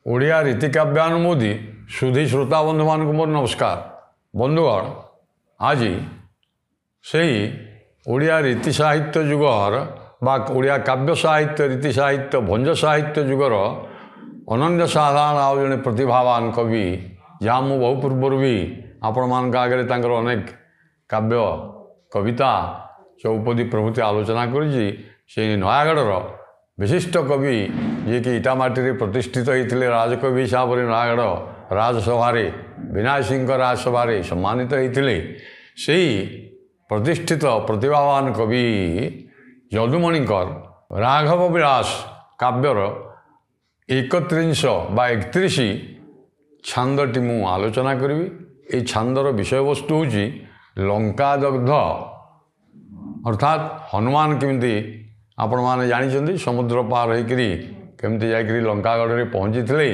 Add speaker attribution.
Speaker 1: ओडिया रीतिकाव्यानुमोदी सुधी श्रोता बंधु मान मोर नमस्कार। बंधुगण आज से ओडिया रीति साहित्य जुगर बा ओडिया काव्य साहित्य रीति साहित्य भंज साहित्य जुगर अनन्य साधारण आउ जड़े प्रतिभावान कवि जहाँ मु बहु पूर्वर भी आपण मान आगे अनेक काव्य कविता चौपदी प्रभृति आलोचना करी नयागढ़ विशिष्ट कवि जी कि इटामाटी प्रतिष्ठित होते राजकवि हिसाब से नयागढ़ राजसभा विनायक सिंह राजसभा सम्मानित होते से प्रतिष्ठित प्रतिभावान कवि यदुमणिकर राघव विलास काव्यर 31 बा 31 छांदटी मु आलोचना करी। ये छांदर विषय वस्तु हूँ लंकादग्ध अर्थात हनुमान केमती आपण मैंने जानी समुद्र पार होकर केमती जा लंकागढ़ पहुँची थे।